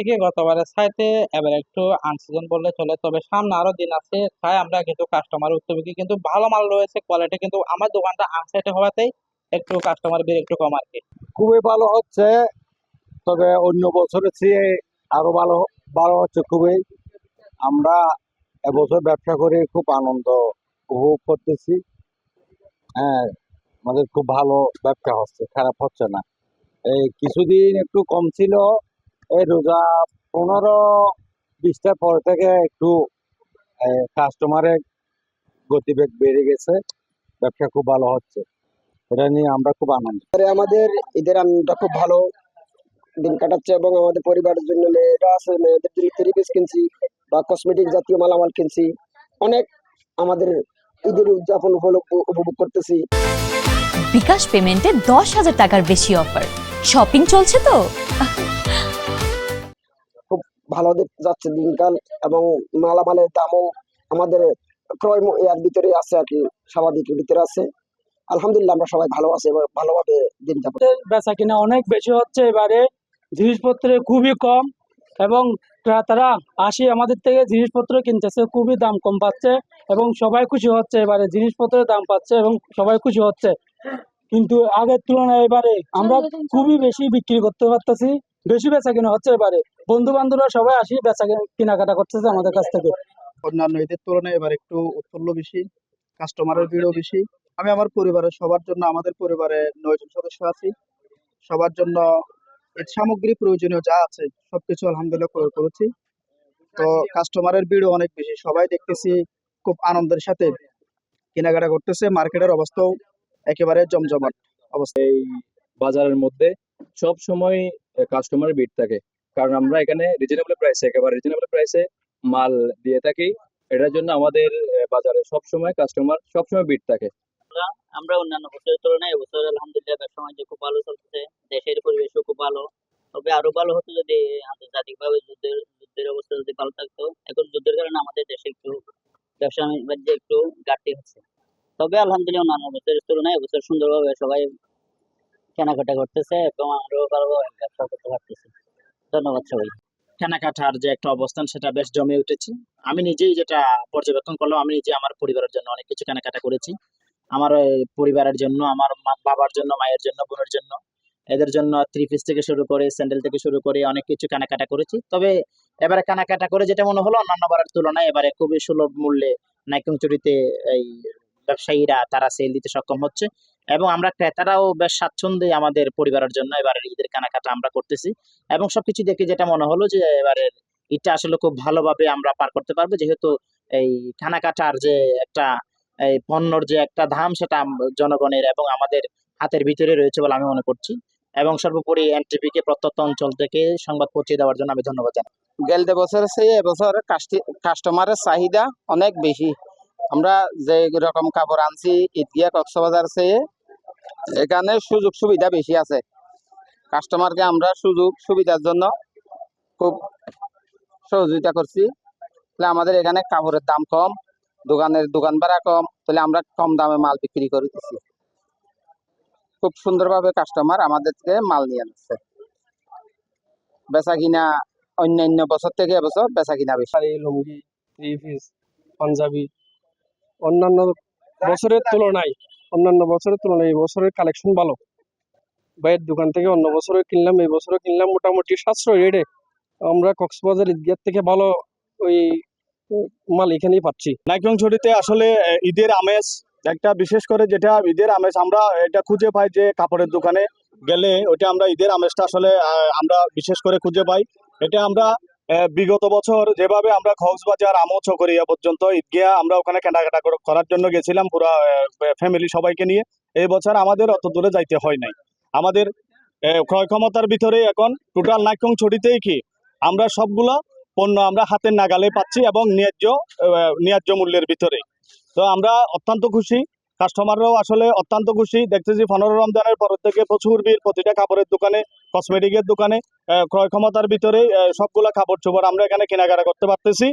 থেকে গতবারের চাইতে এবার একটু আনসিজন বললে চলে, তবে সামনে আরো দিন আছে, তাই আমরা কিন্তু কাস্টমার উত্তরভিকে কিন্তু ভালো মাল রয়েছে, কোয়ালিটি কিন্তু আমার দোকানটা আনসাইটে হওয়াতেই একটু কাস্টমার ভিড় একটু কম আর কি। খুবই ভালো হচ্ছে, তবে অন্য বছরের চেয়ে আরো ভালো ভালো হচ্ছে খুবই। আমরা এবছর ব্যবসা করে খুব আনন্দ উপভোগ করতেছি। হ্যাঁ, আমাদের খুব ভালো ব্যবসা হচ্ছে, খারাপ হচ্ছে না। এই কিছুদিন একটু কম ছিল, এই রোজা 15-20টার পর থেকে একটু কাস্টমারের গতিবেগ বেড়ে গেছে, ব্যবসা খুব ভালো হচ্ছে, এটা নিয়ে আমরা খুব আনন্দ। আমাদের ঈদের আনন্দটা খুব ভালো দিন কাটাচ্ছে এবং আমাদের পরিবারের জন্য মেয়েরা আছে, মেয়েদের জন্য থ্রি পিস কিনছি বা কসমেটিক জাতীয় মালামাল কিনছি। অনেক আমাদের ঈদের উদযাপন উপভোগ করতেছি। বিকাশ পেমেন্টে 10,000 টাকার বেশি অফার, শপিং চলছে তো। খুব ভালো যাচ্ছে দিনকাল এবং মালামালের দামও আমাদের ক্রয় এর ভিতরে আছে আর কি, স্বাভাবিকের ভিতরে আছে। আলহামদুলিল্লাহ আমরা সবাই ভালো আছি এবং ভালোভাবে দিন যাপন। বেচা কিনা অনেক বেশি হচ্ছে এবারে, জিনিসপত্রে খুবই কম এবং ক্রেতারা আসি আমাদের থেকে জিনিসপত্র কিনতেছে, খুবই দাম কম পাচ্ছে এবং সবাই খুশি হচ্ছে। এবারে জিনিসপত্রের দাম পাচ্ছে এবং সবাই খুশি হচ্ছে, কিন্তু আগের তুলনায় এবারে আমরা খুবই বেশি বিক্রি করতে পারতেছি, বেশি বেচা কিনা হচ্ছে। এবারে বন্ধু বান্ধবরা সবাই আসি বেচা কেনাকাটা করতেছে আমাদের কাছ থেকে। অন্যান্য ঈদের তুলনায় এবার একটু উৎফুল্ল বেশি, কাস্টমারের ভিড়ও বেশি। আমি আমার পরিবারের সবার জন্য, আমাদের পরিবারে 9 জন সদস্য আছি, সবার জন্য ঈদ সামগ্রী প্রয়োজনীয় যা আছে সবকিছু আলহামদুলিল্লাহ ক্রয় করেছি। তো কাস্টমারের ভিড়ও অনেক বেশি, সবাই দেখতেছি খুব আনন্দের সাথে কেনাকাটা করতেছে। মার্কেটের অবস্থাও একেবারে জমজমাট অবস্থা। বাজারের মধ্যে সব সময় কাস্টমার ভিড় থাকে, কারণ আমরা এখানে একেবারে রিজনেবল প্রাইসে মাল দিয়ে থাকি। এটার জন্য আমাদের বাজারে সব সময় কাস্টমার সবসময় ভিড় থাকে। আমরা অন্যান্য বছরের তুলনায় এবছর আলহামদুলিল্লাহ ব্যবসা বাণিজ্য খুব ভালো চলছে, দেশের পরিবেশও খুব ভালো। তবে আরো ভালো হতো যদি আন্তর্জাতিকভাবে যুদ্ধের অবস্থা যদি ভালো থাকতো। এখন যুদ্ধের কারণে আমাদের দেশে একটু ব্যবসা বাণিজ্যে একটু ঘাটতি হচ্ছে। তবে আলহামদুলিল্লাহ অন্যান্য বছরের তুলনায় এবছর সুন্দরভাবে সবাই কেনাকাটা করতেছে এবং আরো ভালোভাবে ব্যবসা করতে পারতেছে। ধন্যবাদ সবাই। কেনাকাটার যে একটা অবস্থান সেটা বেশ জমে উঠেছে। আমি নিজেই যেটা পর্যবেক্ষণ করলাম, আমি নিজে আমার পরিবারের জন্য অনেক কিছু কেনাকাটা করেছি। আমার পরিবারের জন্য, আমার বাবার জন্য, মায়ের জন্য, বোনের জন্য, এদের জন্য থ্রি পিস থেকে শুরু করে স্যান্ডেল থেকে শুরু করে অনেক কিছু কেনাকাটা করেছি। তবে এবারে কেনাকাটা করে যেটা মনে হলো অন্যান্য বারের তুলনায় এবারে খুবই সুলভ মূল্যে নাইক্ষ্যংছড়িতে এই ব্যবসায়ীরা তারা সেল দিতে সক্ষম হচ্ছে এবং আমরা ক্রেতারাও বেশ স্বাচ্ছন্দ্যে আমাদের পরিবারের জন্য এবারে ঈদের কেনাকাটা আমরা করতেছি। এবং সবকিছু দেখে যেটা মনে হলো যে এবারের ঈদটা আসলে খুব ভালোভাবে আমরা পার করতে পারবো, যেহেতু এই কেনাকাটার যে একটা এই পণ্যর যে একটা দাম সেটা জনগণের এবং আমাদের হাতের ভিতরে রয়েছে বলে আমি মনে করছি। এবং সর্বোপরি এনটিভি কে প্রত্যন্ত অঞ্চল থেকে সংবাদ পৌঁছে দেওয়ার জন্য আমি ধন্যবাদ জানাই। গেলতে বছরের চেয়ে এবছর কাস্টমারের চাহিদা অনেক বেশি। আমরা যে রকম কাপড় আনছি ঈদগিয়া কক্সবাজার চেয়ে এখানে সুযোগ সুবিধা বেশি আছে। কাস্টমারকে আমরা সুযোগ সুবিধার জন্য খুব সহযোগিতা করছি। তাহলে আমাদের এখানে কাপড়ের দাম কম, দোকান ভাড়া কম, তাহলে আমরা কম দামে মাল বিক্রি করে দিচ্ছি। খুব সুন্দরভাবে কাস্টমার আমাদের থেকে মাল নিয়ে আসছে। বেচা কিনা অন্যান্য বছর থেকে এবছর বেচা কিনা বেশি। লুঙ্গি, থ্রি পিস, পাঞ্জাবি অন্যান্য বছরের তুলনায় এই বছরের কালেকশন ভালো। ভাইয়ের দোকান থেকে অন্য বছরে কিনলাম, এই বছরে কিনলাম মোটামুটি সাশ্রয় রেটে। আমরা কক্সবাজার ঈদগাহ থেকে ভালো ওই মাল এখানেই পাচ্ছি। নাইক্ষ্যংছড়িতে আসলে ঈদের আমেজ একটা, বিশেষ করে যেটা ঈদের আমেজ আমরা এটা খুঁজে পাই যে কাপড়ের দোকানে গেলে ওটা আমরা ঈদের আমেজটা আসলে আমরা বিশেষ করে খুঁজে পাই। এটা আমরা বিগত বছর যেভাবে আমরা কক্সবাজার আমোদ চকরিয়া পর্যন্ত ঈদগাহ আমরা ওখানে কেনাকাটা করার জন্য গেছিলাম পুরা ফ্যামিলি সবাইকে নিয়ে। এই বছর আমাদের অত দূরে যাইতে হয় নাই। আমাদের ক্রয় ক্ষমতার ভিতরে এখন টোটাল নাইক্ষ্যংছড়িতেই কি আমরা সবগুলো পণ্য আমরা হাতের নাগালে পাচ্ছি এবং ন্যায্য মূল্যের ভিতরে। তো আমরা অত্যন্ত খুশি, কাস্টমাররাও আসলে অত্যন্ত খুশি। দেখতেছি 15 রমজানের পর থেকে প্রচুর ভিড় প্রতিটা কাপড়ের দোকানে, কসমেটিকের দোকানে। ক্রয় ক্ষমতার ভিতরে সবগুলা কাপড় চোপড় আমরা এখানে কেনাকাটা করতে পারতেছি।